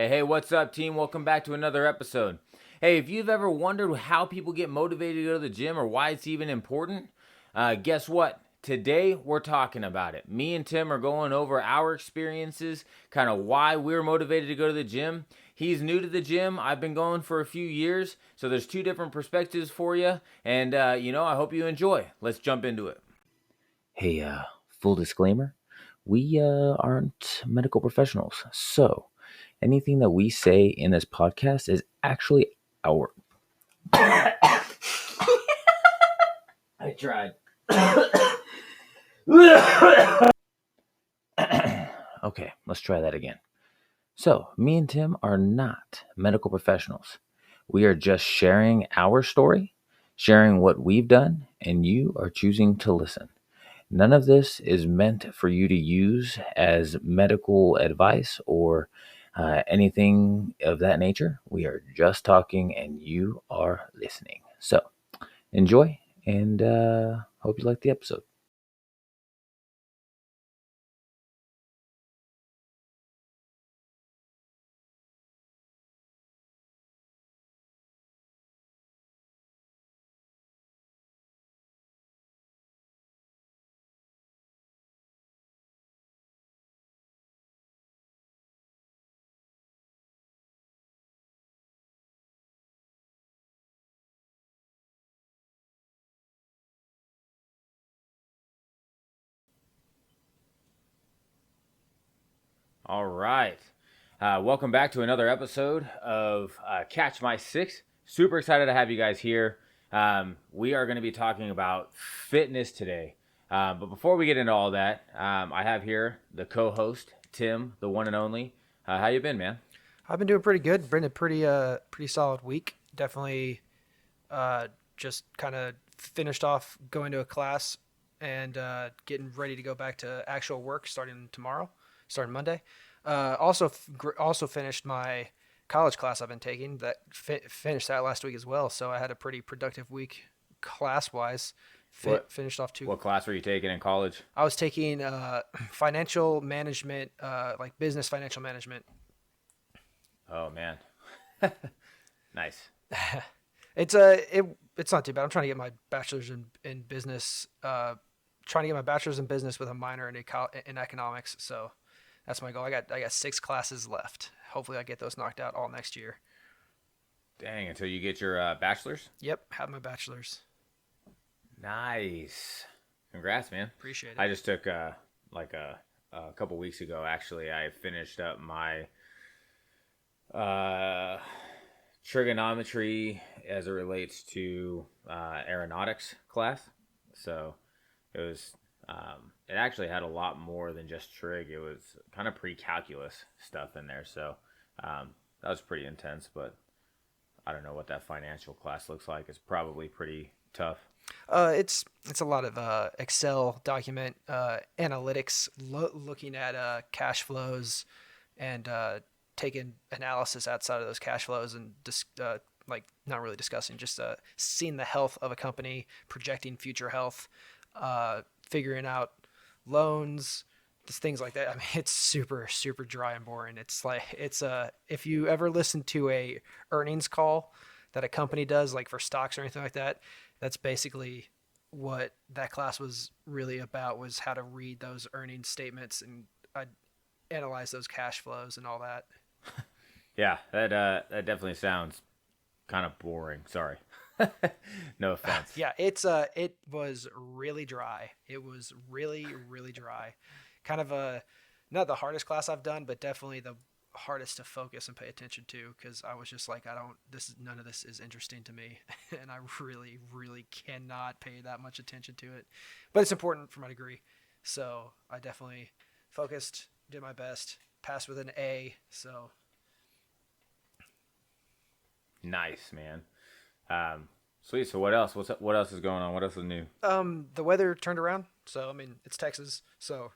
Hey, what's up, team? Welcome back to another episode. Hey, if you've ever wondered how people get motivated to go to the gym or why it's even important, guess what? Today, we're talking about it. Me and Tim are going over our experiences, kind of why we're motivated to go to the gym. He's new to the gym. I've been going for a few years, so there's two different perspectives for you. And, I hope you enjoy. Let's jump into it. Hey, full disclaimer, we aren't medical professionals, so anything that we say in this podcast is actually our. I tried. Okay, let's try that again. So, me and Tim are not medical professionals. We are just sharing our story, sharing what we've done, and you are choosing to listen. None of this is meant for you to use as medical advice or anything of that nature. We are just talking and you are listening. So enjoy and hope you like the episode. All right. Welcome back to another episode of Catch My Six. Super excited to have you guys here. We are going to be talking about fitness today. But before we get into all that, I have here the co-host, Tim, the one and only. How you been, man? I've been doing pretty good. Been a pretty solid week. Definitely just kind of finished off going to a class and getting ready to go back to actual work starting Monday. Also finished my college class I've been taking. That finished that last week as well. So I had a pretty productive week class wise. Finished off What class were you taking in college? I was taking financial management, like business financial management. Oh man, nice. It's not too bad. I'm trying to get my bachelor's in business. Trying to get my bachelor's in business with a minor in economics. So that's my goal. I got 6 classes left. Hopefully, I get those knocked out all next year. Dang, until you get your bachelor's? Yep, have my bachelor's. Nice. Congrats, man. Appreciate it. I just took a couple weeks ago. Actually, I finished up my trigonometry as it relates to aeronautics class. So it was. It actually had a lot more than just trig. It was kind of pre-calculus stuff in there. So that was pretty intense. But I don't know what that financial class looks like. It's probably pretty tough. It's a lot of Excel document analytics, looking at cash flows and taking analysis outside of those cash flows and like not really discussing, just seeing the health of a company, projecting future health, figuring out loans, just things like that. I mean, it's super dry and boring. It's like if you ever listen to a earnings call that a company does, like for stocks or anything like that, that's basically what that class was really about, was how to read those earnings statements and analyze those cash flows and all that. Yeah, that definitely sounds kind of boring. Sorry. No offense. Yeah, it was really dry. It was really dry. Kind of not the hardest class I've done, but definitely the hardest to focus and pay attention to, because I was just like, none of this is interesting to me, and I really cannot pay that much attention to it. But it's important for my degree, so I definitely focused, did my best, passed with an A. So Nice, man. Sweet. So what else? What else is going on? What else is new? the weather turned around. So I mean, it's Texas, so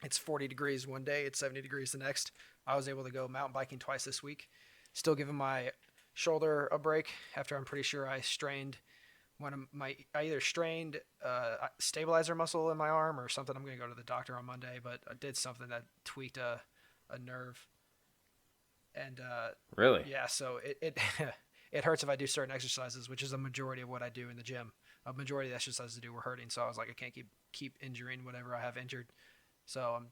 it's 40 degrees one day, it's 70 degrees the next. I was able to go mountain biking twice this week. Still giving my shoulder a break after I'm pretty sure I strained I either strained stabilizer muscle in my arm or something. I'm going to go to the doctor on Monday, but I did something that tweaked a nerve. And Really? yeah, so it it hurts if I do certain exercises, which is a majority of what I do in the gym. A majority of the exercises I do were hurting, so I was like, I can't keep injuring whatever I have injured. So I'm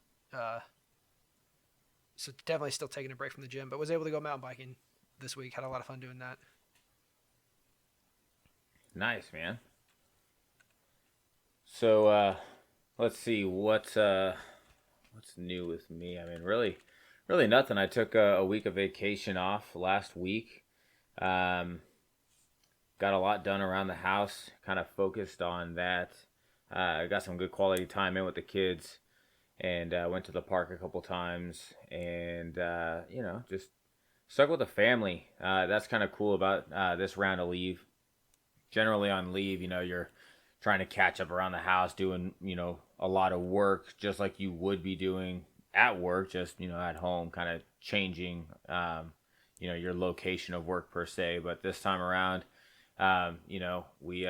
so definitely still taking a break from the gym, but was able to go mountain biking this week. Had a lot of fun doing that. Nice, man. So let's see what's new with me. I mean, really nothing. I took a week of vacation off last week. Um, got a lot done around the house. Kind of focused on that. I got some good quality time in with the kids, and went to the park a couple times, and just stuck with the family. That's kind of cool about this round of leave. Generally on leave, you're trying to catch up around the house, doing a lot of work, just like you would be doing at work, just at home, kind of changing your location of work per se. But this time around, we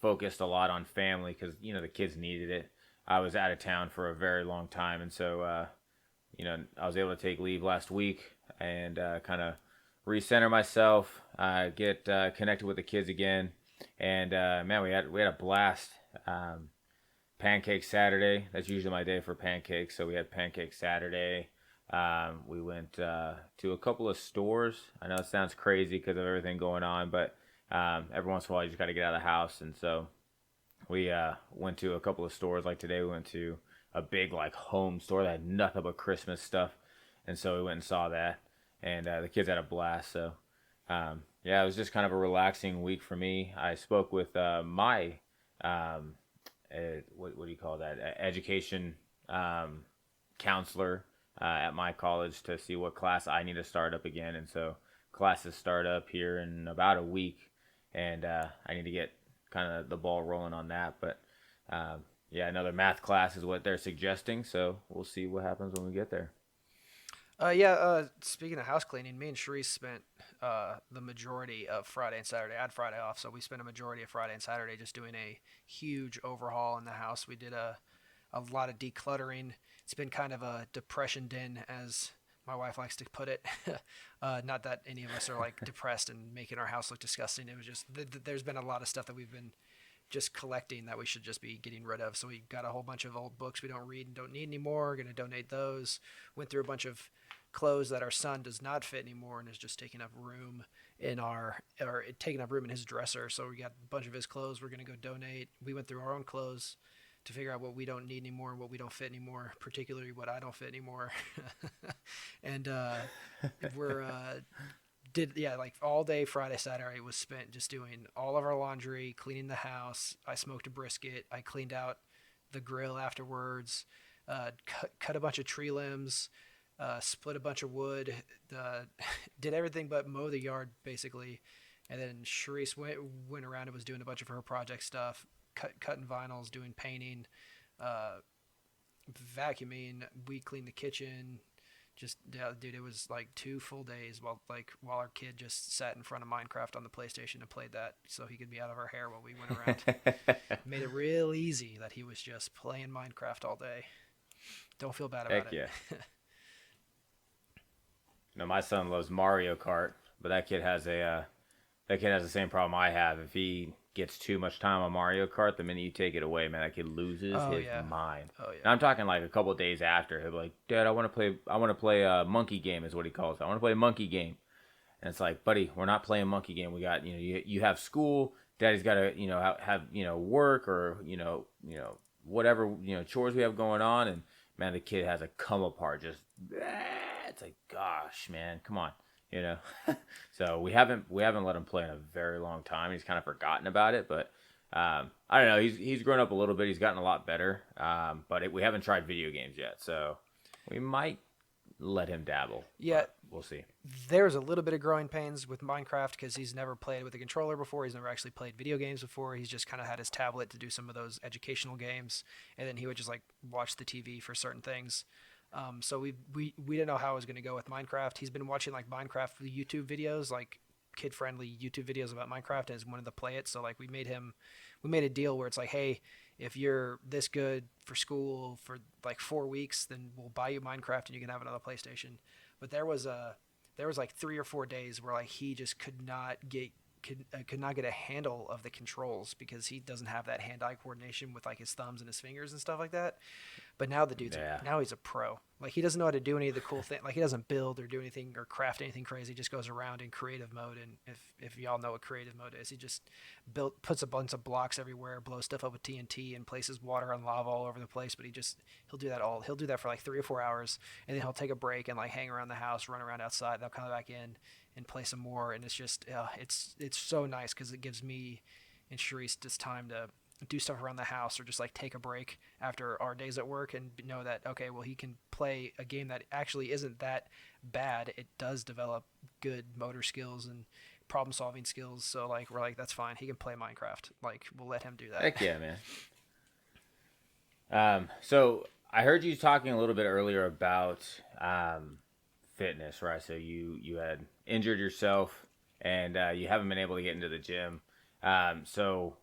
focused a lot on family because the kids needed it. I was out of town for a very long time, and so I was able to take leave last week and kind of recenter myself, get connected with the kids again, and man, we had a blast. Pancake Saturday. That's usually my day for pancakes, so we had Pancake Saturday. We went to a couple of stores. I know it sounds crazy because of everything going on, but every once in a while you just got to get out of the house, and so we went to a couple of stores. Like today, we went to a big like home store that had nothing but Christmas stuff, and so we went and saw that, and the kids had a blast. So yeah, it was just kind of a relaxing week for me. I spoke with my what do you call that, education counselor at my college to see what class I need to start up again, and so classes start up here in about a week, and I need to get kind of the ball rolling on that. But yeah, another math class is what they're suggesting, so we'll see what happens when we get there. Speaking of house cleaning, me and Sharice spent the majority of Friday and Saturday. I had Friday off, so we spent a majority of Friday and Saturday just doing a huge overhaul in the house. We did a lot of decluttering. It's been kind of a depression den, as my wife likes to put it. Not that any of us are like depressed and making our house look disgusting. It was just there's been a lot of stuff that we've been just collecting that we should just be getting rid of. So we got a whole bunch of old books we don't read and don't need anymore. We're going to donate those. Went through a bunch of clothes that our son does not fit anymore and is just taking up room in taking up room in his dresser. So we got a bunch of his clothes we're going to go donate. We went through our own clothes to figure out what we don't need anymore and what we don't fit anymore, particularly what I don't fit anymore. And we're like all day Friday, Saturday was spent just doing all of our laundry, cleaning the house. I smoked a brisket. I cleaned out the grill afterwards, cut a bunch of tree limbs, split a bunch of wood, did everything but mow the yard basically. And then Sharice went around and was doing a bunch of her project stuff, cutting vinyls, doing painting, vacuuming. We cleaned the kitchen. Just yeah, dude, it was like 2 full days while our kid just sat in front of Minecraft on the PlayStation and played that so he could be out of our hair while we went around. Made it real easy that he was just playing Minecraft all day. Don't feel bad about Heck it. yeah. My son loves Mario Kart, but that kid has the same problem I have. If he gets too much time on Mario Kart, the minute you take it away, man, that kid loses Oh his yeah. mind. Oh And yeah. I'm talking like a couple of days after. He'll be like, "Dad, I want to play a monkey game," is what he calls it. I want to play a monkey game. And it's like, buddy, we're not playing monkey game. We got, you have school. Daddy's got to, have work or whatever chores we have going on. And man, the kid has a come apart. Just it's like, gosh, man, come on, you know. So we haven't let him play in a very long time. He's kind of forgotten about it, but I don't know. He's grown up a little bit. He's gotten a lot better. But we haven't tried video games yet, so we might let him dabble. Yeah, We'll see. there's a little bit of growing pains with Minecraft because he's never played with a controller before. He's never actually played video games before. He's just kind of had his tablet to do some of those educational games, and then he would just like watch the TV for certain things. So we didn't know how it was going to go with Minecraft. He's been watching like Minecraft YouTube videos, like kid-friendly YouTube videos about Minecraft, and has wanted to play it. So like we made a deal where it's like, hey, if you're this good for school for like 4 weeks, then we'll buy you Minecraft and you can have another PlayStation. But there was there was like 3 or 4 days where like he just could not get a handle of the controls because he doesn't have that hand-eye coordination with like his thumbs and his fingers and stuff like that. But now Yeah. now he's a pro. Like he doesn't know how to do any of the cool things. Like he doesn't build or do anything or craft anything crazy. He just goes around in creative mode. And if y'all know what creative mode is, he just puts a bunch of blocks everywhere, blows stuff up with TNT, and places water and lava all over the place. But he'll do that all. He'll do that for like 3 or 4 hours, and then he'll take a break and like hang around the house, run around outside. They'll come back in and play some more. And it's just it's so nice because it gives me and Sharice just time to do stuff around the house or just like take a break after our days at work and know that, okay, well, he can play a game that actually isn't that bad. It does develop good motor skills and problem solving skills. So like, we're like, that's fine. He can play Minecraft. Like, we'll let him do that. Heck yeah, man. So I heard you talking a little bit earlier about fitness, right? So you had injured yourself and you haven't been able to get into the gym. So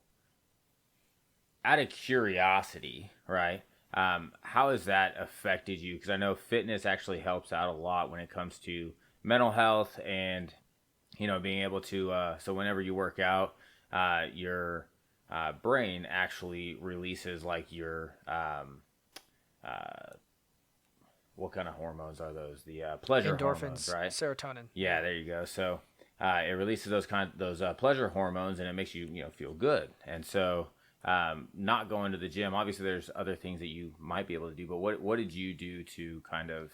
out of curiosity, right? How has that affected you? Because I know fitness actually helps out a lot when it comes to mental health and, being able to, so whenever you work out, your brain actually releases like your, what kind of hormones are those? The pleasure Endorphins, hormones, right? serotonin. Yeah, there you go. So it releases those pleasure hormones, and it makes you feel good. And so not going to the gym, obviously there's other things that you might be able to do, but what did you do to kind of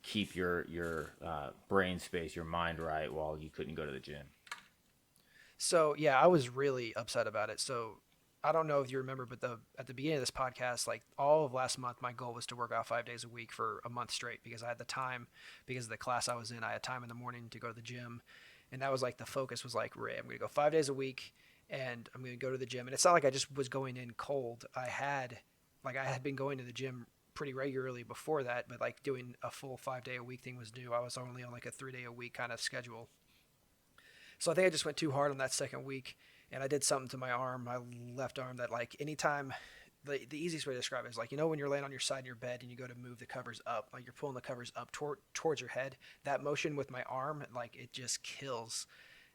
keep your brain space, your mind right while you couldn't go to the gym? So yeah, I was really upset about it. So I don't know if you remember, but at the beginning of this podcast, like all of last month, my goal was to work out 5 days a week for a month straight because I had the time. Because of the class I was in, I had time in the morning to go to the gym, and that was like the focus was like, Ray, I'm going to go 5 days a week, and I'm going to go to the gym. And it's not like I just was going in cold. I had been going to the gym pretty regularly before that, but like doing a full 5 day a week thing was new. I was only on like a 3 day a week kind of schedule. So I think I just went too hard on that second week, and I did something to my arm, my left arm, that like anytime, the easiest way to describe it is like, when you're laying on your side in your bed and you go to move the covers up, like you're pulling the covers up towards your head, that motion with my arm, like it just kills.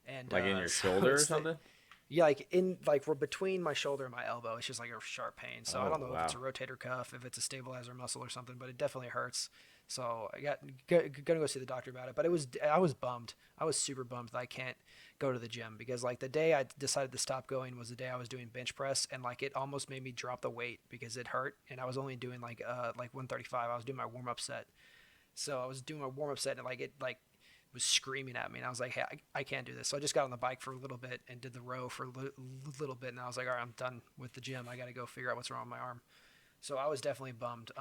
And Like in your shoulder or something? Yeah, we're between my shoulder and my elbow. It's just like a sharp pain. So I don't know if it's a rotator cuff, if it's a stabilizer muscle or something, but it definitely hurts. So I gonna go see the doctor about it. But I was bummed. I was super bummed that I can't go to the gym because like the day I decided to stop going was the day I was doing bench press, and like it almost made me drop the weight because it hurt, and I was only doing like 135. I was doing my warm up set. So I was doing my warm up set, and it was screaming at me, and I was like, hey, I can't do this. So I just got on the bike for a little bit and did the row for a little bit, and I was like, all right, I'm done with the gym. I got to go figure out what's wrong with my arm. So I was definitely bummed.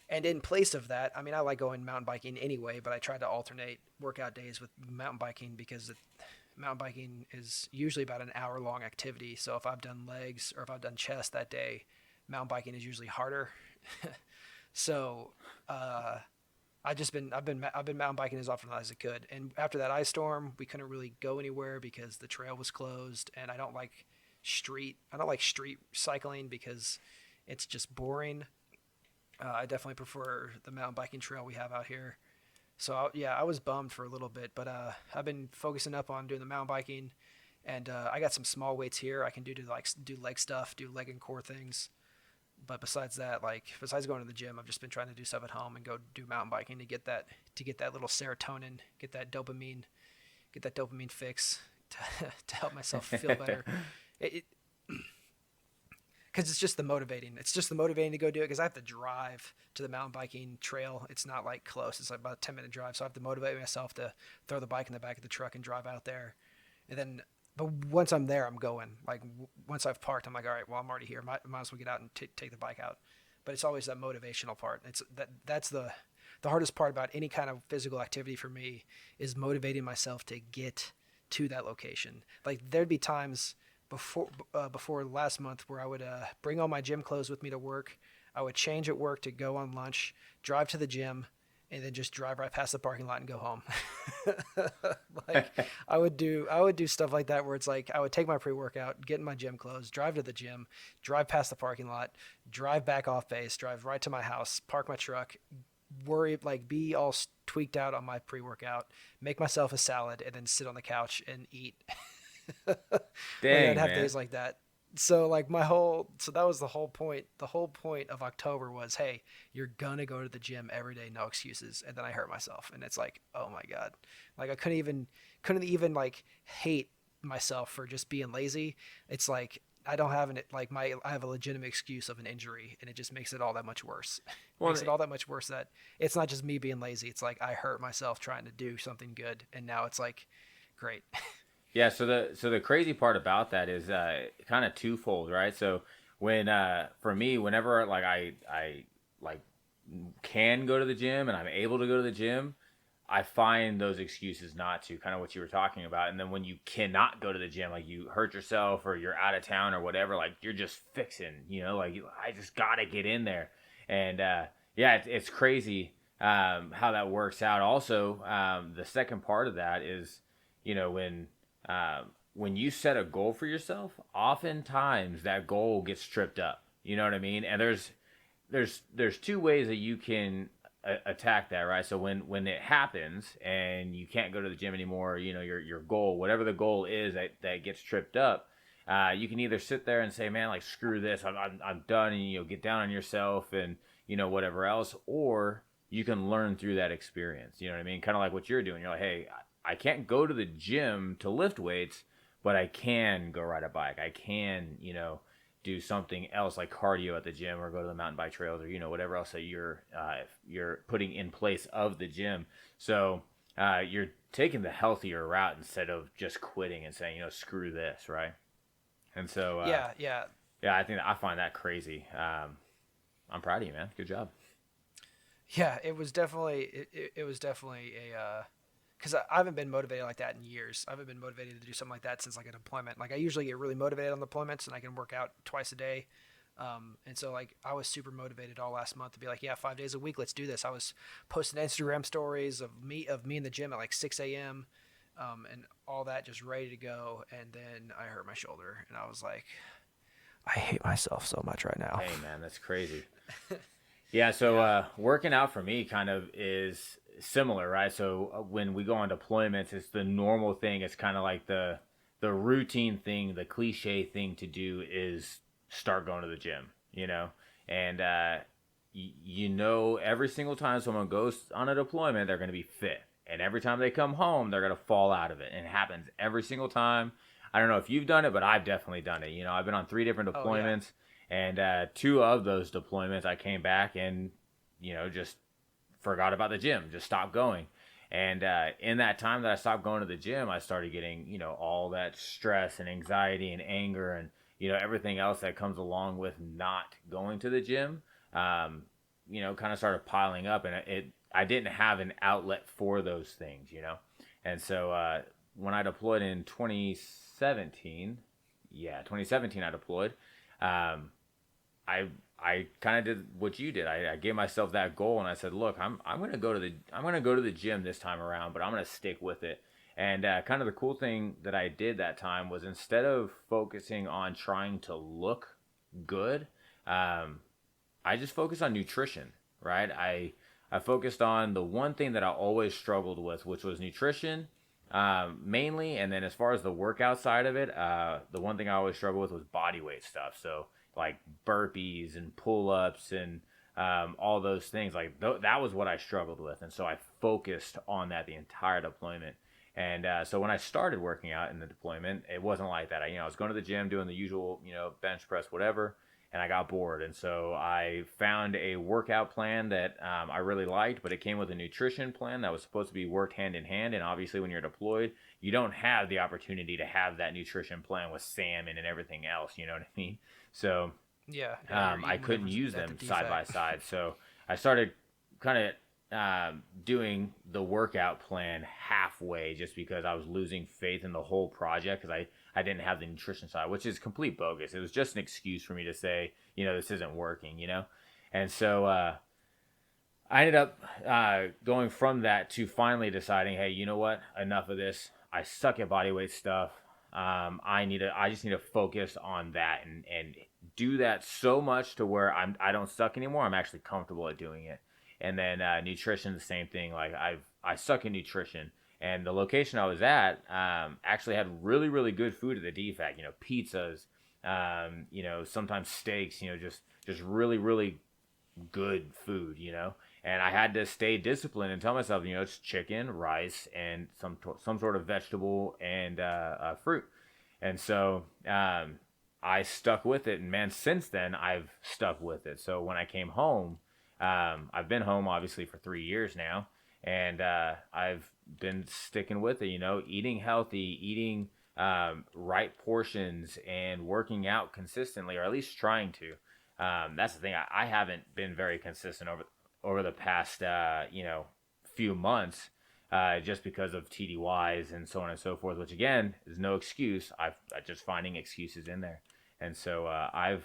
And in place of that, I mean, I like going mountain biking anyway, but I tried to alternate workout days with mountain biking because mountain biking is usually about an hour-long activity. So if I've done legs or if I've done chest that day, mountain biking is usually harder. So I've been mountain biking as often as I could. And after that ice storm, we couldn't really go anywhere because the trail was closed. And I don't like street cycling because it's just boring. I definitely prefer the mountain biking trail we have out here. So I was bummed for a little bit, but I've been focusing up on doing the mountain biking, and I got some small weights here I can do leg stuff, do leg and core things. But besides that, besides going to the gym, I've just been trying to do stuff at home and go do mountain biking to get that little serotonin, get that dopamine fix to help myself feel better. Because it's just the motivating to go do it because I have to drive to the mountain biking trail. It's not like close. It's like about a 10-minute drive. So I have to motivate myself to throw the bike in the back of the truck and drive out there. And then, but once I'm there, I'm going. Once I've parked, I'm like, all right, well, I'm already here. Might as well get out and take the bike out. But it's always that motivational part. That's the hardest part about any kind of physical activity for me is motivating myself to get to that location. Like there'd be times before last month where I would bring all my gym clothes with me to work. I would change at work to go on lunch, drive to the gym, and then just drive right past the parking lot and go home. I would do stuff like that where it's like I would take my pre-workout, get in my gym clothes, drive to the gym, drive past the parking lot, drive back off base, drive right to my house, park my truck, worry, like be all tweaked out on my pre-workout, make myself a salad, and then sit on the couch and eat. Like I'd Dang, have man. days like that. So like so that was the whole point. The whole point of October was, hey, you're gonna go to the gym every day, no excuses. And then I hurt myself, and it's like, oh my god, like I couldn't even like hate myself for just being lazy. It's like I don't have I have a legitimate excuse of an injury, and it just makes it all that much worse. Well, Makes it all that much worse that it's not just me being lazy. It's like I hurt myself trying to do something good, and now it's like, great. yeah. So the crazy part about that is kind of twofold, right? So when for me, whenever like I like can go to the gym and I'm able to go to the gym, I find those excuses not to, kind of what you were talking about. And then when you cannot go to the gym, like you hurt yourself or you're out of town or whatever, like you're just fixing, like I just gotta get in there. And yeah, it's crazy how that works out. Also, the second part of that is, you know, when when you set a goal for yourself, oftentimes that goal gets tripped up. You know what I mean? And there's two ways that you can attack that, right? So when it happens and you can't go to the gym anymore, your goal, whatever the goal is that gets tripped up, you can either sit there and say, man, like screw this, I'm done, and get down on yourself and whatever else, or you can learn through that experience. You know what I mean? Kind of like what you're doing. You're like, hey, I can't go to the gym to lift weights, but I can go ride a bike. I can, do something else like cardio at the gym, or go to the mountain bike trails, or whatever else that you're putting in place of the gym. So you're taking the healthier route instead of just quitting and saying, screw this, right? And so Yeah, yeah. yeah, I find that crazy. I'm proud of you, man. Good job. Yeah, it was definitely a because I haven't been motivated like that in years. I haven't been motivated to do something like that since like a deployment. Like I usually get really motivated on deployments, and I can work out twice a day. And so like I was super motivated all last month to be like, yeah, 5 days a week, let's do this. I was posting Instagram stories of me in the gym at like 6 a.m. And all that, just ready to go. And then I hurt my shoulder, and I was like, I hate myself so much right now. Hey, man, that's crazy. Yeah, so Yeah. working out for me kind of is similar, right? So when we go on deployments, it's the normal thing. It's kind of like the routine thing, the cliche thing to do is start going to the gym, and every single time someone goes on a deployment, they're going to be fit, and every time they come home, they're going to fall out of it, and it happens every single time. I don't know if you've done it, but I've definitely done it. I've been on 3 different Oh yeah. deployments, and 2 of those deployments, I came back and, just forgot about the gym, just stopped going. And in that time that I stopped going to the gym, I started getting, all that stress and anxiety and anger and, everything else that comes along with not going to the gym, kind of started piling up. And I didn't have an outlet for those things. And so when I deployed in 2017, yeah, 2017 I deployed. Um, I kind of did what you did. I gave myself that goal, and I said, look, I'm gonna go to the gym this time around, but I'm gonna stick with it. And kind of the cool thing that I did that time was, instead of focusing on trying to look good, um, I just focused on nutrition. Right? I focused on the one thing that I always struggled with, which was nutrition, mainly. And then as far as the workout side of it, the one thing I always struggled with was body weight stuff. So like burpees and pull-ups and all those things, like that was what I struggled with. And so I focused on that the entire deployment. And so when I started working out in the deployment, it wasn't like that. I was going to the gym, doing the usual, bench press, whatever, and I got bored. And so I found a workout plan that I really liked, but it came with a nutrition plan that was supposed to be worked hand in hand. And obviously, when you're deployed, you don't have the opportunity to have that nutrition plan with salmon and everything else. You know what I mean? So Yeah. Yeah. You're I eating couldn't whatever's use at the them side by defect. side. So I started kind of doing the workout plan halfway, just because I was losing faith in the whole project, because I didn't have the nutrition side, which is complete bogus. It was just an excuse for me to say, this isn't working. And so I ended up going from that to finally deciding, hey, you know what? Enough of this. I suck at bodyweight stuff. I just need to focus on that and do that so much to where I don't suck anymore. I'm actually comfortable at doing it. And then nutrition, the same thing. Like I suck in nutrition. And the location I was at actually had really, really good food at the DFAC. You know, pizzas, you know, sometimes steaks. You know, just really, really good food. You know, and I had to stay disciplined and tell myself, you know, it's chicken, rice, and some sort of vegetable and fruit. And so I stuck with it, and man, since then I've stuck with it. So when I came home, I've been home obviously for 3 years now, and I've been sticking with it. You know, eating healthy, eating right portions, and working out consistently, or at least trying to. That's the thing. I haven't been very consistent over the past you know, few months. Just because of TDYs and so on and so forth, which again is no excuse. I'm just finding excuses in there, and so I've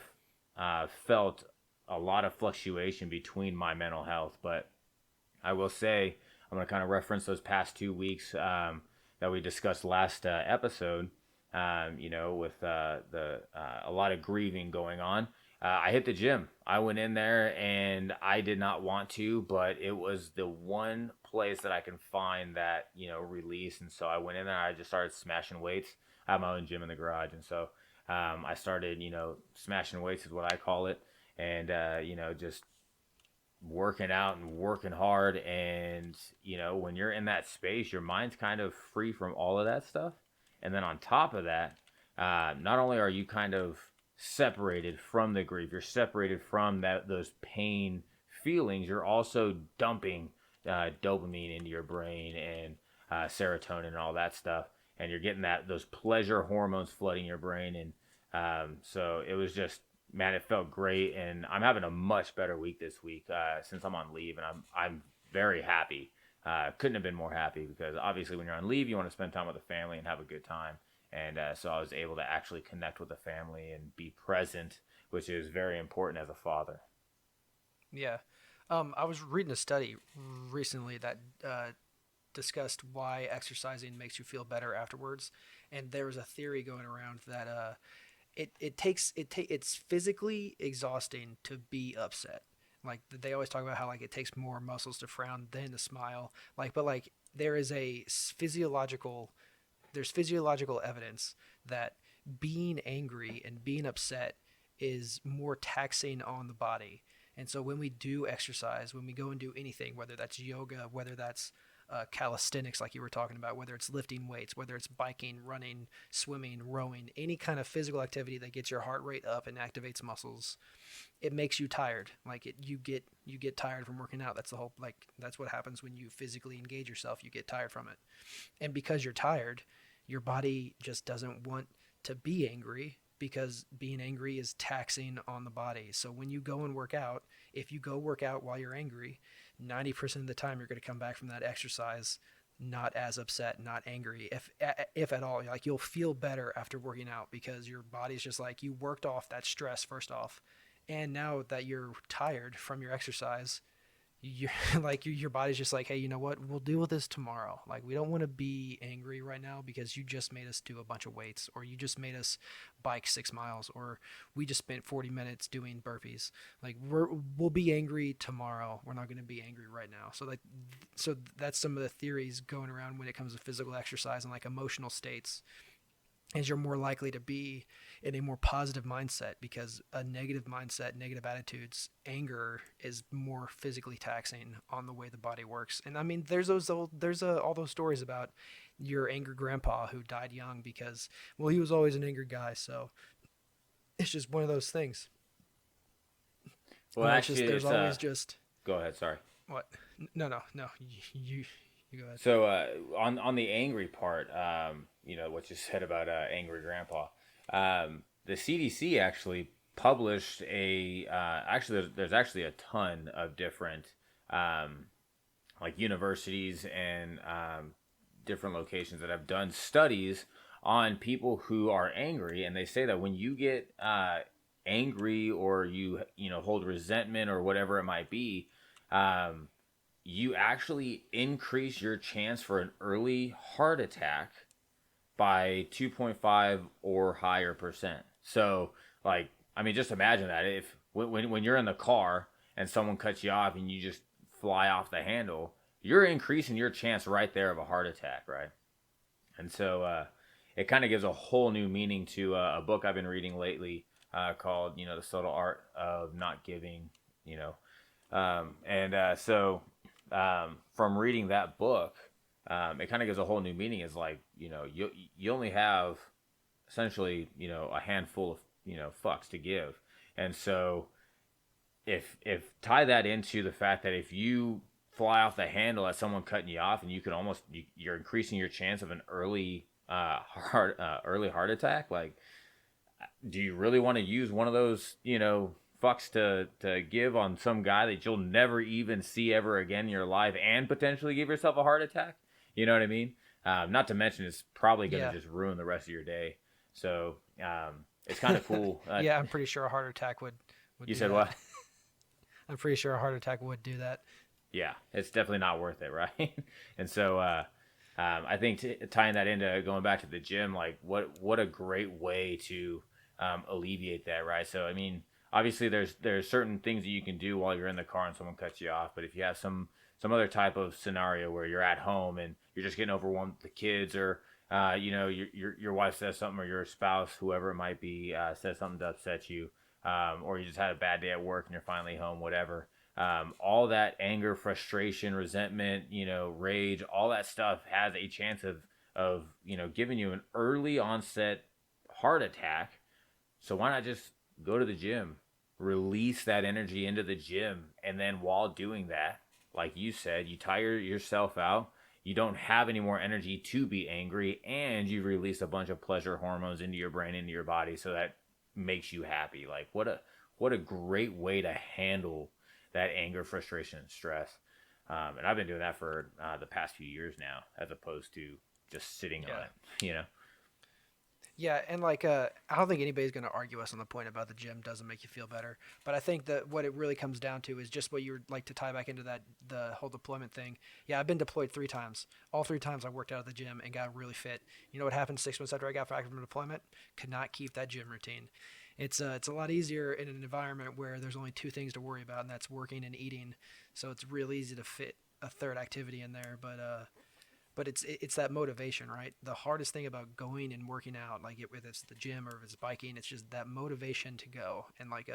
felt a lot of fluctuation between my mental health. But I will say I'm going to kind of reference those past 2 weeks that we discussed last episode. You know, with a lot of grieving going on. I hit the gym. I went in there and I did not want to, but it was the one place that I can find that, you know, release. And so I went in there. I just started smashing weights. I have my own gym in the garage, and so I started, you know, smashing weights is what I call it, and you know, just working out and working hard. And you know, when you're in that space, your mind's kind of free from all of that stuff. And then on top of that, not only are you kind of separated from the grief, you're separated from those pain feelings, you're also dumping dopamine into your brain and serotonin and all that stuff, and you're getting those pleasure hormones flooding your brain. And so it was just, man, it felt great, and I'm having a much better week this week since I'm on leave, and I'm very happy. Couldn't have been more happy, because obviously when you're on leave, you want to spend time with the family and have a good time. And so I was able to actually connect with the family and be present, which is very important as a father. Yeah. I was reading a study recently that discussed why exercising makes you feel better afterwards, and there was a theory going around that it's physically exhausting to be upset. Like they always talk about how like it takes more muscles to frown than to smile. Like, but like there is there's physiological evidence that being angry and being upset is more taxing on the body. And so when we do exercise, when we go and do anything, whether that's yoga, whether that's calisthenics, like you were talking about, whether it's lifting weights, whether it's biking, running, swimming, rowing, any kind of physical activity that gets your heart rate up and activates muscles, it makes you tired. Like you get tired from working out. That's the whole, like, that's what happens when you physically engage yourself. You get tired from it. And because you're tired, your body just doesn't want to be angry, because being angry is taxing on the body. So when you go and work out, if you go work out while you're angry, 90% of the time you're going to come back from that exercise not as upset, not angry, if at all. Like you'll feel better after working out, because your body's just like, you worked off that stress first off, and now that you're tired from your exercise, you're like your body's just like, hey, you know what, we'll deal with this tomorrow. Like, we don't want to be angry right now because you just made us do a bunch of weights, or you just made us bike 6 miles, or we just spent 40 minutes doing burpees. Like, we'll be angry tomorrow. We're not going to be angry right now. So that's some of the theories going around when it comes to physical exercise and like emotional states, is you're more likely to be in a more positive mindset, because a negative mindset, negative attitudes, anger is more physically taxing on the way the body works. And I mean, there's all those stories about your angry grandpa who died young because, well, he was always an angry guy. So it's just one of those things. Well, actually, there's always just. Go ahead. Sorry. What? No. You go ahead. So on the angry part, you know what you said about angry grandpa. The CDC actually published there's actually a ton of different like universities and different locations that have done studies on people who are angry, and they say that when you get angry, or you know, hold resentment or whatever it might be, you actually increase your chance for an early heart attack by 2.5 or higher percent. So, like, I mean, just imagine that if when you're in the car and someone cuts you off and you just fly off the handle, you're increasing your chance right there of a heart attack, right? And so it kind of gives a whole new meaning to a book I've been reading lately called, The Subtle Art of Not Giving, you know. From reading that book, it kind of gives a whole new meaning. Is like, you only have essentially, a handful of, fucks to give. And so if tie that into the fact that if you fly off the handle at someone cutting you off, and you could almost you're increasing your chance of an early heart attack. Like, do you really want to use one of those fucks to give on some guy that you'll never even see ever again in your life, and potentially give yourself a heart attack? You know what I mean? Not to mention it's probably going to just ruin the rest of your day. So it's kind of cool. Yeah, I'm pretty sure a heart attack would you do said that. what? I'm pretty sure a heart attack would do that. Yeah, it's definitely not worth it, right? And so I think tying that into going back to the gym, like what a great way to alleviate that, right? So I mean, obviously there's certain things that you can do while you're in the car and someone cuts you off, but if you have some other type of scenario where you're at home and you're just getting overwhelmed with the kids, or your wife says something, or your spouse, whoever it might be, says something to upset you, or you just had a bad day at work and you're finally home, whatever. All that anger, frustration, resentment, rage, all that stuff has a chance of giving you an early onset heart attack. So why not just go to the gym, release that energy into the gym, and then while doing that, like you said, you tire yourself out. You don't have any more energy to be angry, and you release a bunch of pleasure hormones into your brain, into your body, so that makes you happy. Like, what a great way to handle that anger, frustration, and stress. And I've been doing that for the past few years now, as opposed to just sitting on it, Yeah, and like I don't think anybody's going to argue us on the point about the gym doesn't make you feel better. But I think that what it really comes down to is just what you would like to tie back into that the whole deployment thing. Yeah, I've been deployed 3 times. All 3 times I worked out at the gym and got really fit. You know what happened 6 months after I got back from deployment? Could not keep that gym routine. It's a lot easier in an environment where there's only 2 things to worry about, and that's working and eating. So it's real easy to fit a third activity in there, but it's that motivation, right? The hardest thing about going and working out, like whether it's the gym or if it's biking, it's just that motivation to go. And like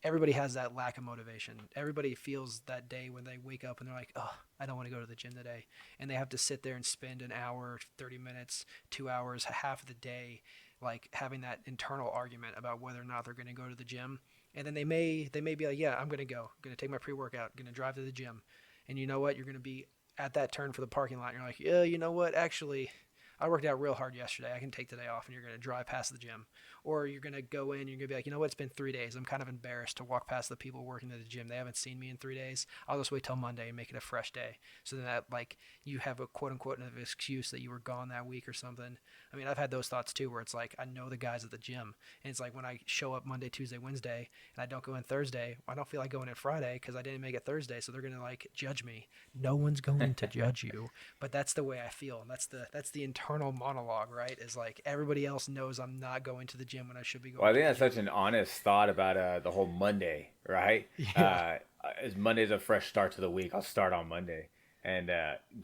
everybody has that lack of motivation. Everybody feels that day when they wake up and they're like, oh, I don't want to go to the gym today, and they have to sit there and spend an hour, 30 minutes, 2 hours, half of the day, like having that internal argument about whether or not they're going to go to the gym. And then they may be like, yeah, I'm going to go. I'm going to take my pre-workout, going to drive to the gym. And you know what? You're going to be at that turn for the parking lot. And you're like, yeah, you know what? Actually, I worked out real hard yesterday. I can take today off. And you're going to drive past the gym. Or you're going to go in and you're going to be like, you know what? It's been 3 days. I'm kind of embarrassed to walk past the people working at the gym. They haven't seen me in 3 days. I'll just wait till Monday and make it a fresh day. So then that, like, you have a quote unquote an excuse that you were gone that week or something. I mean, I've had those thoughts too, where it's like, I know the guys at the gym. And it's like when I show up Monday, Tuesday, Wednesday, and I don't go in Thursday, I don't feel like going in Friday because I didn't make it Thursday. So they're going to like judge me. No one's going to judge you. But that's the way I feel. And that's the internal monologue, right? Is like everybody else knows I'm not going to the gym when I should be going. Well, I think that's such an honest thought about the whole Monday, right? Yeah. As Monday's a fresh start to the week, I'll start on Monday. And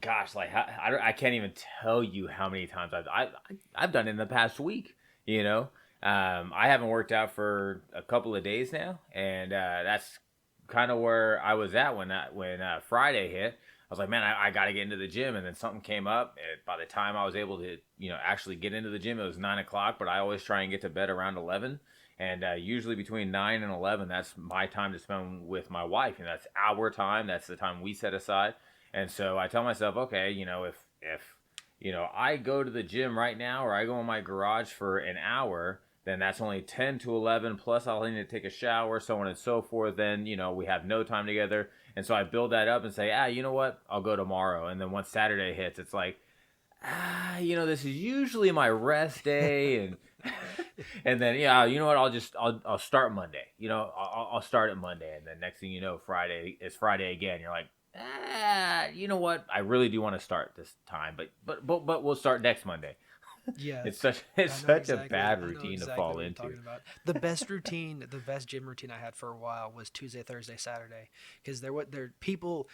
gosh, like I can't even tell you how many times I've done it in the past week. I haven't worked out for a couple of days now, and that's kind of where I was at when Friday hit. I was like, man, I got to get into the gym, and then something came up. By the time I was able to, actually get into the gym, it was 9:00. But I always try and get to bed around 11, and usually between 9 and 11, that's my time to spend with my wife, and that's our time. That's the time we set aside. And so I tell myself, okay, if I go to the gym right now, or I go in my garage for an hour, then that's only 10 to 11, plus I'll need to take a shower, so on and so forth. Then, we have no time together. And so I build that up and say, you know what? I'll go tomorrow. And then once Saturday hits, it's like, this is usually my rest day. And and then, you know what? I'll start Monday. I'll start it Monday. And then next thing you know, Friday is Friday again. You're like, you know what? I really do want to start this time, but we'll start next Monday. Yeah, It's I know such a exactly. bad I know routine to exactly fall what you're into. talking about. The best routine, the best gym routine I had for a while was Tuesday, Thursday, Saturday, because there people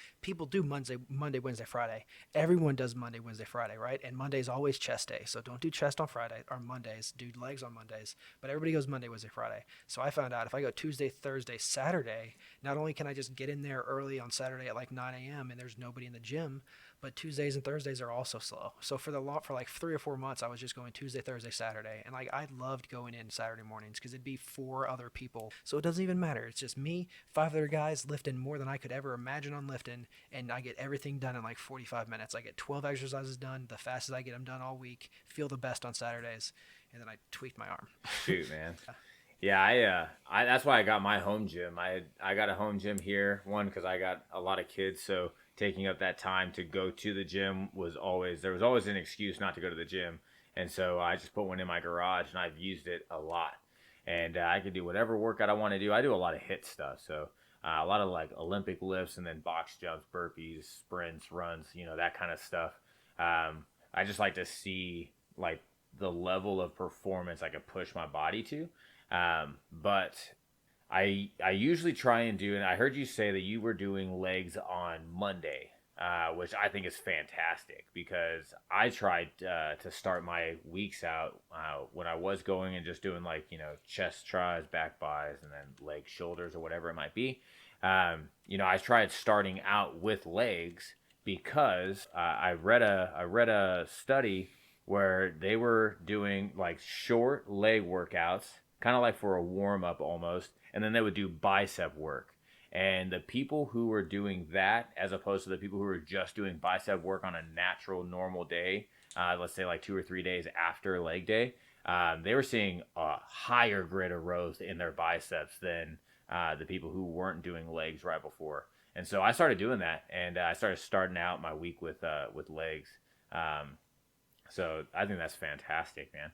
do Monday, Wednesday, Friday. Everyone does Monday, Wednesday, Friday, right? And Monday's always chest day, so don't do chest on Friday or Mondays. Do legs on Mondays, but everybody goes Monday, Wednesday, Friday. So I found out if I go Tuesday, Thursday, Saturday, not only can I just get in there early on Saturday at like 9 a.m. and there's nobody in the gym, but Tuesdays and Thursdays are also slow. So for like 3 or 4 months, I was just going Tuesday, Thursday, Saturday, and like I loved going in Saturday mornings because it'd be 4 other people. So it doesn't even matter. It's just me, 5 other guys lifting more than I could ever imagine on lifting, and I get everything done in like 45 minutes. I get 12 exercises done, the fastest I get them done all week. Feel the best on Saturdays, and then I tweaked my arm. Shoot, man. Yeah, I that's why I got my home gym. I got a home gym here. One, because I got a lot of kids, so taking up that time to go to the gym was always there was always an excuse not to go to the gym, and so I just put one in my garage, and I've used it a lot. And I can do whatever workout I want to do. I do a lot of HIIT stuff, so a lot of like Olympic lifts and then box jumps, burpees, sprints, runs, that kind of stuff. I just like to see like the level of performance I could push my body to. But I usually try and do, and I heard you say that you were doing legs on Monday, which I think is fantastic because I tried to start my weeks out when I was going and just doing like, chest tries, back bis, and then legs, shoulders, or whatever it might be. I tried starting out with legs because I read a study where they were doing like short leg workouts, kind of like for a warm up almost, and then they would do bicep work. And the people who were doing that, as opposed to the people who were just doing bicep work on a natural, normal day, let's say like 2 or 3 days after leg day, they were seeing a higher grit of growth in their biceps than the people who weren't doing legs right before. And so I started doing that, and I started starting out my week with legs. So I think that's fantastic, man.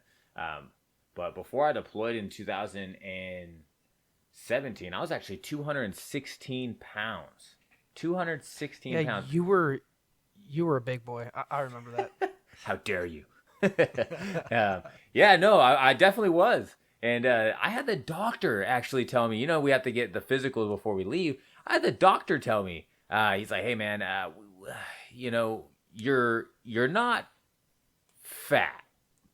But before I deployed in 2017, I was actually 216 pounds. 216 Yeah, pounds. you were a big boy. I remember that. How dare you? Yeah, no, I definitely was. And I had the doctor actually tell me, we have to get the physical before we leave. I had the doctor tell me, he's like, hey, man, you're not fat,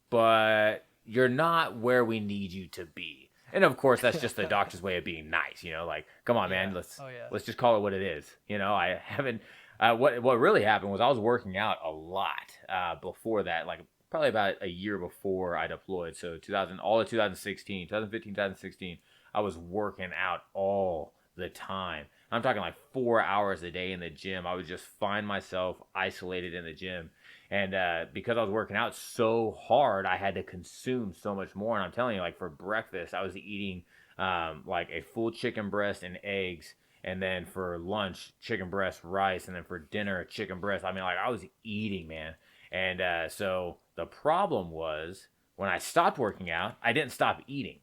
but you're not where we need you to be. And of course, that's just the doctor's way of being nice. Like, come on, Yeah. man, Oh yeah. let's just call it what it is. I haven't. What really happened was I was working out a lot before that, like probably about a year before I deployed. So 2000, all of 2016, 2015, 2016, I was working out all the time. I'm talking like 4 hours a day in the gym. I would just find myself isolated in the gym. And because I was working out so hard, I had to consume so much more. And I'm telling you, like for breakfast, I was eating like a full chicken breast and eggs. And then for lunch, chicken breast, rice. And then for dinner, chicken breast. I mean, like I was eating, man. And so the problem was when I stopped working out, I didn't stop eating.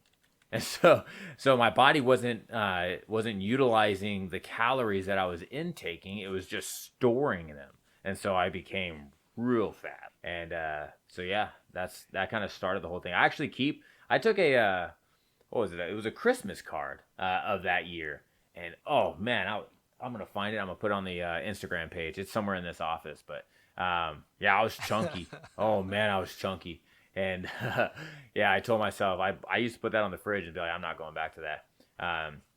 And so my body wasn't utilizing the calories that I was intaking. It was just storing them. And so I became real fat. And so yeah, that kind of started the whole thing. I took a what was it? It was a Christmas card of that year. And oh man, I'm gonna find it. I'm gonna put it on the Instagram page. It's somewhere in this office. But yeah, I was chunky. Oh man, I was chunky. And yeah, I told myself I used to put that on the fridge and be like, I'm not going back to that.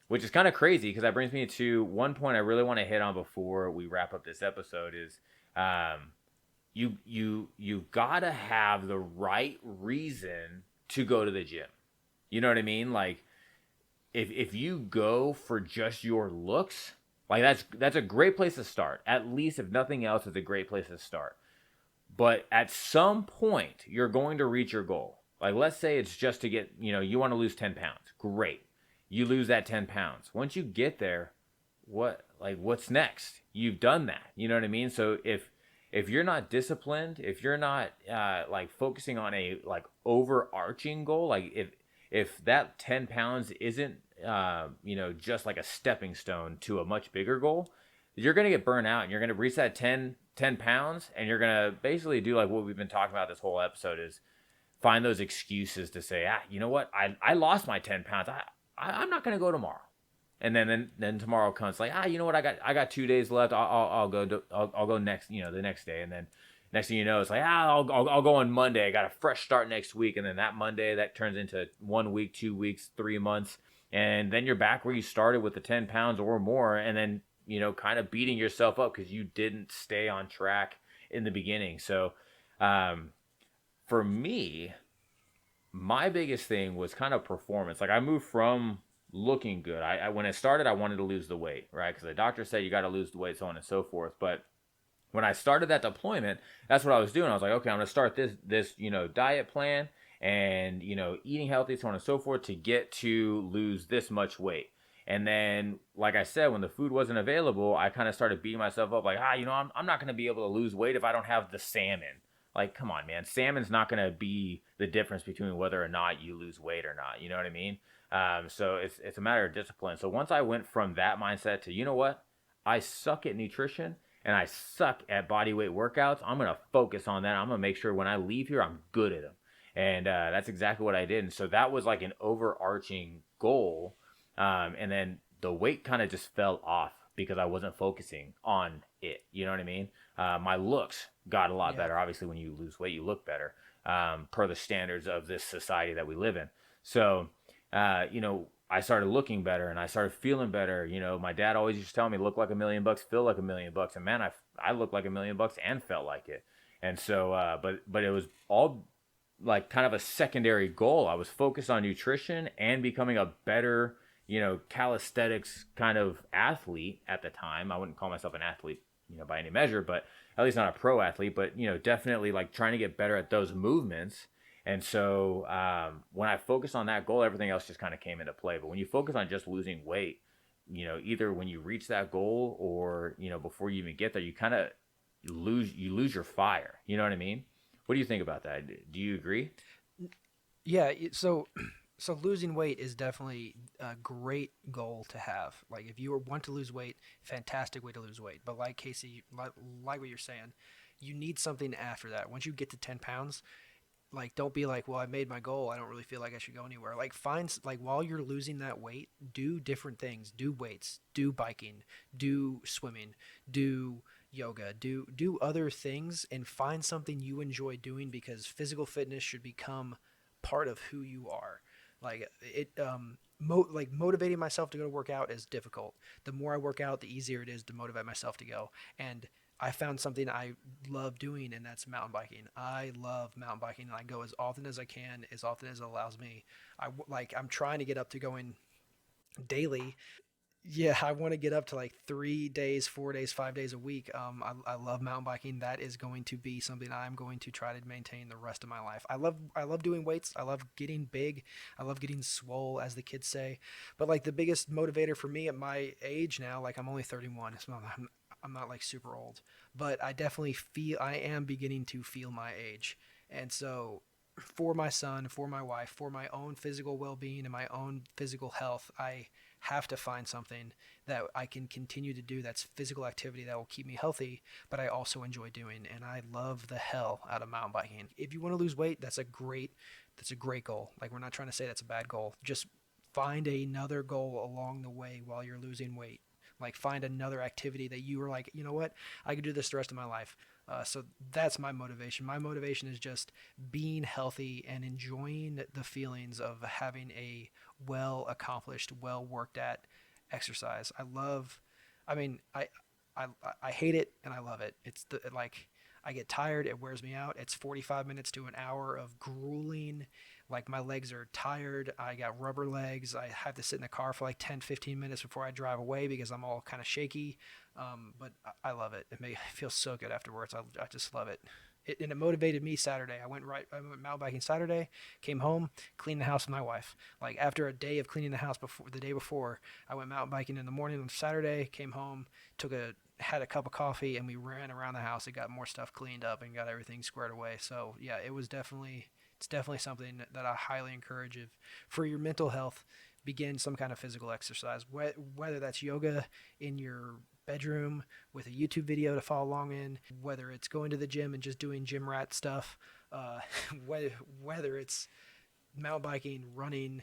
Which is kind of crazy because that brings me to one point I really want to hit on before we wrap up this episode is you gotta have the right reason to go to the gym. You know what I mean? Like if you go for just your looks, like that's a great place to start. At least if nothing else, it's a great place to start. But at some point, you're going to reach your goal. Like let's say it's just to get, you want to lose 10 pounds. Great. You lose that 10 pounds. Once you get there, what's next? You've done that. You know what I mean? So if you're not disciplined, if you're not like focusing on a like overarching goal, like if that 10 pounds isn't just like a stepping stone to a much bigger goal, you're going to get burnt out and you're going to reach that 10 pounds and you're going to basically do like what we've been talking about this whole episode is find those excuses to say, you know what, I lost my 10 pounds. I'm not going to go tomorrow. And then tomorrow comes like, you know what, I got 2 days left. I'll go next, the next day. And then next thing you know, it's like, I'll go on Monday. I got a fresh start next week. And then that Monday, that turns into 1 week, 2 weeks, 3 months. And then you're back where you started with the 10 pounds or more. And then, kind of beating yourself up because you didn't stay on track in the beginning. So for me, my biggest thing was kind of performance. Like I moved from looking good. I when it started, I wanted to lose the weight, right? Because the doctor said you got to lose the weight, so on and so forth. But when I started that deployment, that's what I was doing. I was like, okay, I'm gonna start this diet plan and eating healthy, so on and so forth, to get to lose this much weight. And then, like I said, when the food wasn't available, I kind of started beating myself up, like, I'm not gonna be able to lose weight if I don't have the salmon. Like, come on, man, salmon's not gonna be the difference between whether or not you lose weight or not. You know what I mean? So it's a matter of discipline. So once I went from that mindset to, you know what, I suck at nutrition and I suck at body weight workouts, I'm going to focus on that. I'm going to make sure when I leave here, I'm good at them. And that's exactly what I did. And so that was like an overarching goal. And then the weight kind of just fell off because I wasn't focusing on it. You know what I mean? My looks got a lot better. Obviously, when you lose weight, you look better per the standards of this society that we live in. So, I started looking better and I started feeling better. My dad always used to tell me, look like $1 million, feel like $1 million. And man, I looked like $1 million and felt like it. And so, but it was all like kind of a secondary goal. I was focused on nutrition and becoming a better, calisthenics kind of athlete at the time. I wouldn't call myself an athlete, by any measure, but at least not a pro athlete, but, definitely like trying to get better at those movements. And so when I focused on that goal, everything else just kind of came into play. But when you focus on just losing weight, either when you reach that goal or, before you even get there, you kind of lose your fire. You know what I mean? What do you think about that? Do you agree? Yeah. So losing weight is definitely a great goal to have. Like if you want to lose weight, fantastic way to lose weight. But like Casey, like what you're saying, you need something after that. Once you get to 10 pounds, like don't be like, well, I made my goal, I don't really feel like I should go anywhere. Like while you're losing that weight, do different things. Do weights, do biking, do swimming, do yoga, do other things, and find something you enjoy doing, because physical fitness should become part of who you are. Like it like motivating myself to go to work out is difficult. The more I work out, the easier it is to motivate myself to go. And I found something I love doing, and that's mountain biking. I love mountain biking, and I go as often as I can, as often as it allows me. I'm trying to get up to going daily. Yeah, I want to get up to like 3 days, 4 days, 5 days a week. I love mountain biking. That is going to be something I'm going to try to maintain the rest of my life. I love doing weights. I love getting big. I love getting swole, as the kids say. But like the biggest motivator for me at my age now, like I'm only 31. I'm not like super old, but I definitely feel I am beginning to feel my age. And so for my son, for my wife, for my own physical well-being and my own physical health, I have to find something that I can continue to do that's physical activity that will keep me healthy, but I also enjoy doing. And I love the hell out of mountain biking. If you want to lose weight, that's a great goal. Like we're not trying to say that's a bad goal. Just find another goal along the way while you're losing weight. Like find another activity that you were like, you know what, I could do this the rest of my life. So that's my motivation. My motivation is just being healthy and enjoying the feelings of having a well accomplished, well worked at exercise. I mean, I hate it and I love it. Like I get tired, it wears me out. It's 45 minutes to an hour of grueling. Like my legs are tired. I got rubber legs. I have to sit in the car for like 10, 15 minutes before I drive away because I'm all kind of shaky. But I love it. It feels so good afterwards. I just love it. And it motivated me Saturday. I went mountain biking Saturday, came home, cleaned the house with my wife. Like after a day of cleaning the house the day before, I went mountain biking in the morning on Saturday, came home, had a cup of coffee, and we ran around the house and got more stuff cleaned up and got everything squared away. So yeah, it's definitely something that I highly encourage. If for your mental health, begin some kind of physical exercise, whether that's yoga in your bedroom with a YouTube video to follow along in, whether it's going to the gym and just doing gym rat stuff, uh, whether it's mountain biking, running,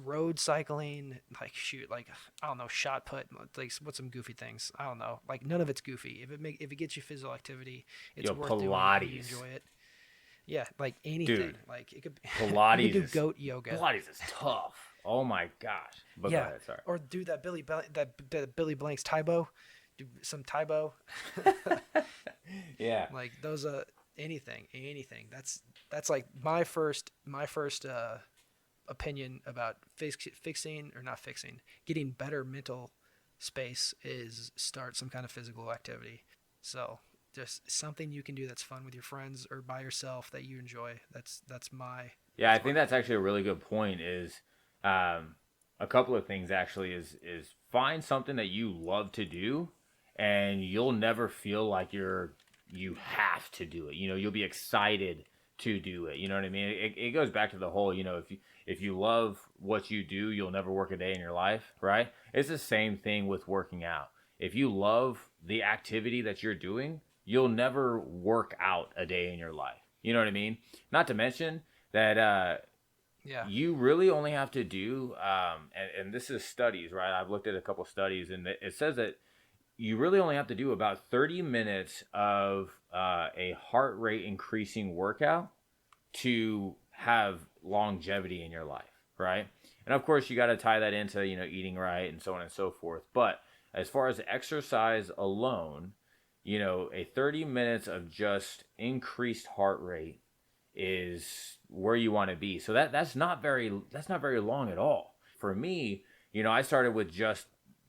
road cycling, like shoot, like I don't know, shot put, like what's some goofy things? I don't know. Like none of it's goofy. If it gets you physical activity, it's Yo, worth doing and you Pilates. enjoy it. Yeah, like anything. Dude, Like it could you could Pilates do is goat yoga. Pilates is tough. Oh my gosh. But go Yeah, ahead, sorry. or do that Billy Blanks Taibo, do some Taibo. Yeah. Like those anything. That's like my first opinion about fixing or not fixing, getting better mental space is start some kind of physical activity. So just something you can do that's fun with your friends or by yourself that you enjoy. That's my Yeah, I think that's actually a really good point is um, a couple of things actually is find something that you love to do and you'll never feel like you have to do it. You know, you'll be excited to do it. You know what I mean? It goes back to the whole, you know, if you love what you do, you'll never work a day in your life, right? It's the same thing with working out. If you love the activity that you're doing, you'll never work out a day in your life. You know what I mean? Not to mention that yeah. you really only have to do, and this is studies, right? I've looked at a couple studies, and it says that you really only have to do about 30 minutes of a heart rate increasing workout to have longevity in your life, right? And of course, you got to tie that into, you know, eating right and so on and so forth. But as far as exercise alone, you know, a 30 minutes of just increased heart rate is where you want to be. So that's not very long at all. For me, you know, I started with just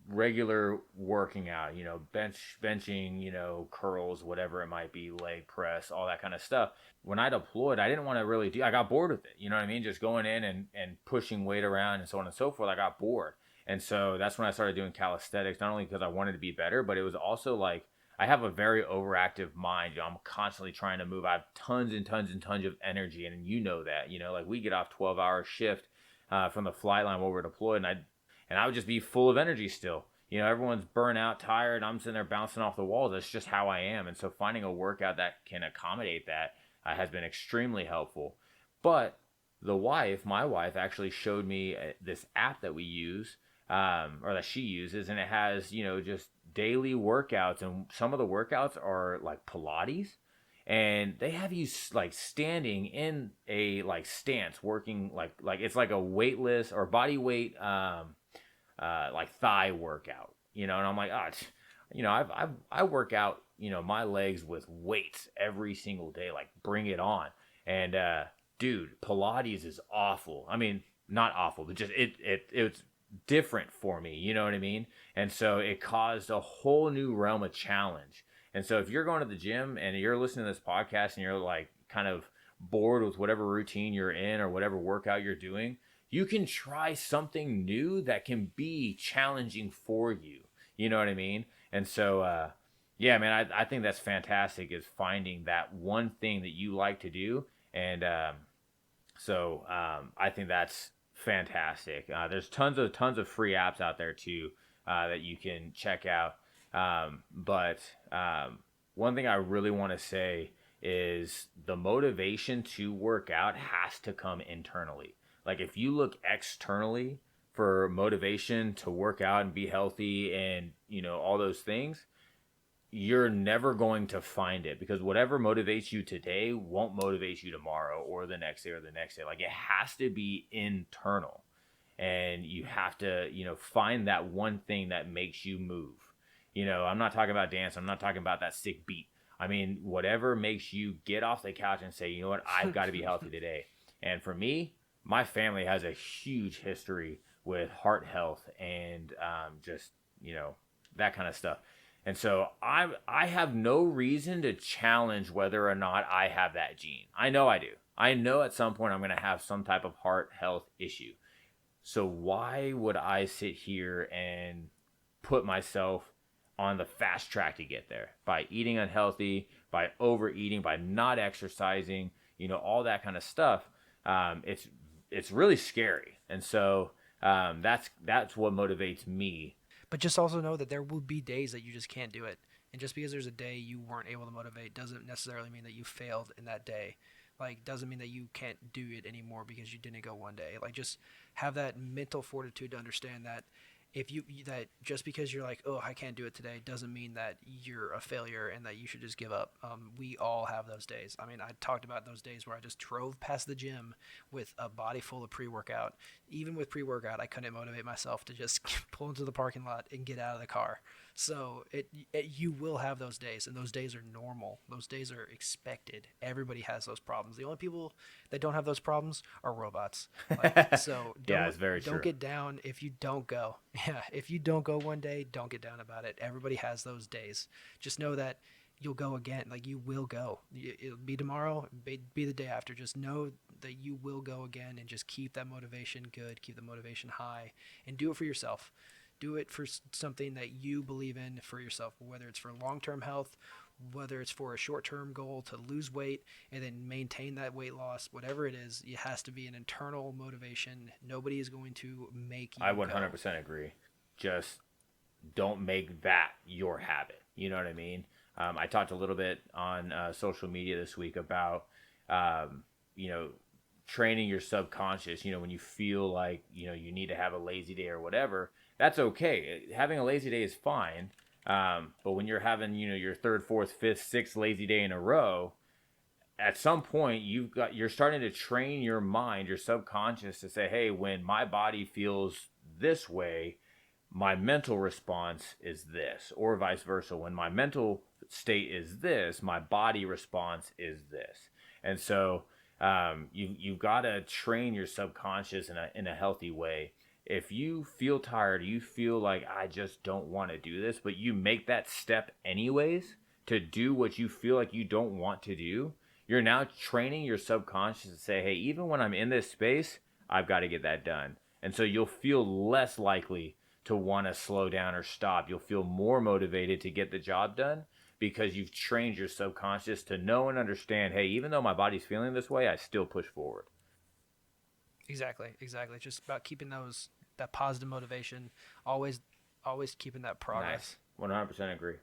regular working out, you know, benching, you know, curls, whatever it might be, leg press, all that kind of stuff. When I deployed, I didn't want to really do, I got bored with it. You know what I mean? Just going in and pushing weight around and so on and so forth. I got bored. And so that's when I started doing calisthenics, not only because I wanted to be better, but it was also like I have a very overactive mind. You know, I'm constantly trying to move. I have tons and tons and tons of energy. And you know that, you know, like we get off 12-hour shift from the flight line while we're deployed. And I would just be full of energy still. You know, everyone's burnt out, tired. I'm sitting there bouncing off the walls. That's just how I am. And so finding a workout that can accommodate that has been extremely helpful. But my wife actually showed me this app that we use, or that she uses, and it has, you know, just daily workouts. And some of the workouts are like Pilates. And they have you like standing in a like stance, working like it's like a weightless or body weight like thigh workout, you know, and I'm like, you know, I work out, you know, my legs with weights every single day, like bring it on. And dude, Pilates is awful. I mean, not awful, but just it's different for me, you know what I mean? And so it caused a whole new realm of challenge. And so if you're going to the gym and you're listening to this podcast and you're like kind of bored with whatever routine you're in or whatever workout you're doing, you can try something new that can be challenging for you. You know what I mean? And so, yeah, man, I think that's fantastic is finding that one thing that you like to do. And I think that's fantastic. There's tons of free apps out there too that you can check out. But one thing I really want to say is the motivation to work out has to come internally. Like if you look externally for motivation to work out and be healthy and, you know, all those things, you're never going to find it because whatever motivates you today won't motivate you tomorrow or the next day or the next day. Like it has to be internal and you have to, you know, find that one thing that makes you move. You know, I'm not talking about dance. I'm not talking about that sick beat. I mean, whatever makes you get off the couch and say, you know what, I've got to be healthy today. And for me, my family has a huge history with heart health and just, you know, that kind of stuff. And so I have no reason to challenge whether or not I have that gene. I know I do. I know at some point I'm going to have some type of heart health issue. So why would I sit here and put myself on the fast track to get there by eating unhealthy, by overeating, by not exercising, you know, all that kind of stuff? It's really scary. And so that's what motivates me. But just also know that there will be days that you just can't do it. And just because there's a day you weren't able to motivate doesn't necessarily mean that you failed in that day. like doesn't mean that you can't do it anymore because you didn't go one day. Like just have that mental fortitude to understand that if you that just because you're like, oh, I can't do it today, doesn't mean that you're a failure and that you should just give up. We all have those days. I mean, I talked about those days where I just drove past the gym with a body full of pre-workout. Even with pre-workout, I couldn't motivate myself to just pull into the parking lot and get out of the car. So you will have those days, and those days are normal. Those days are expected. Everybody has those problems. The only people that don't have those problems are robots. Like, so Yeah, it's very don't true. get down if you don't go. Yeah, if you don't go one day, don't get down about it. Everybody has those days. Just know that you'll go again. Like you will go. It'll be tomorrow, be the day after. Just know that you will go again, and just keep that motivation good, keep the motivation high, and do it for yourself. Do it for something that you believe in for yourself, whether it's for long-term health, whether it's for a short-term goal to lose weight and then maintain that weight loss, whatever it is, it has to be an internal motivation. Nobody is going to make you I go. 100% agree. Just don't make that your habit. You know what I mean? I talked a little bit on social media this week about, you know, training your subconscious. You know, when you feel like, you know, you need to have a lazy day or whatever, that's okay. Having a lazy day is fine. But when you're having, you know, your third, fourth, fifth, sixth lazy day in a row, at some point you're starting to train your mind, your subconscious to say, hey, when my body feels this way, my mental response is this, or vice versa. When my mental state is this, my body response is this. And so you've got to train your subconscious in a healthy way. If you feel tired, you feel like I just don't want to do this, but you make that step anyways to do what you feel like you don't want to do, you're now training your subconscious to say, hey, even when I'm in this space, I've got to get that done. And so you'll feel less likely to want to slow down or stop. You'll feel more motivated to get the job done because you've trained your subconscious to know and understand, hey, even though my body's feeling this way, I still push forward. Exactly. Just about keeping that positive motivation, always, always keeping that Nice. progress. 100% agree.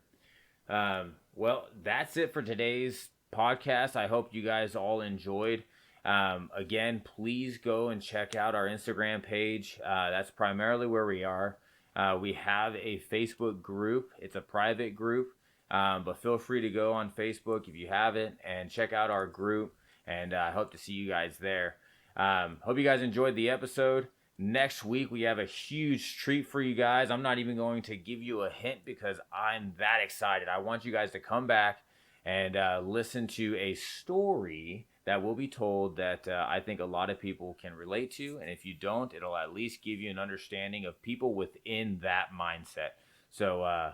Well, that's it for today's podcast. I hope you guys all enjoyed. Again, please go and check out our Instagram page. That's primarily where we are. We have a Facebook group. It's a private group, but feel free to go on Facebook if you haven't and check out our group. And I hope to see you guys there. Hope you guys enjoyed the episode. Next week, we have a huge treat for you guys. I'm not even going to give you a hint because I'm that excited. I want you guys to come back and listen to a story that will be told that I think a lot of people can relate to. And if you don't, it'll at least give you an understanding of people within that mindset. So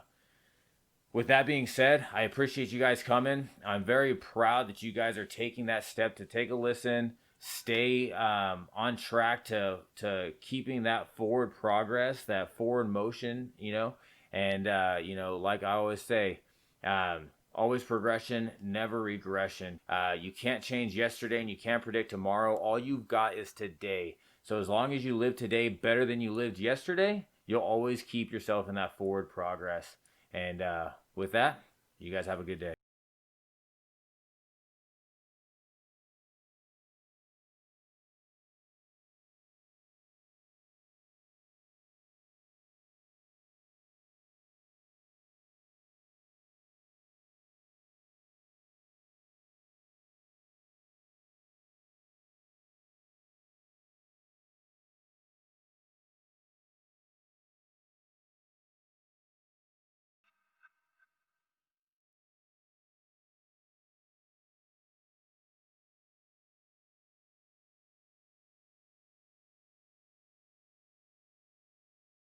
with that being said, I appreciate you guys coming. I'm very proud that you guys are taking that step to take a listen. Stay on track to keeping that forward progress, that forward motion, you know, and you know, like I always say, always progression, never regression. You can't change yesterday and you can't predict tomorrow. All you've got is today. So as long as you live today better than you lived yesterday, you'll always keep yourself in that forward progress. And with that, you guys have a good day.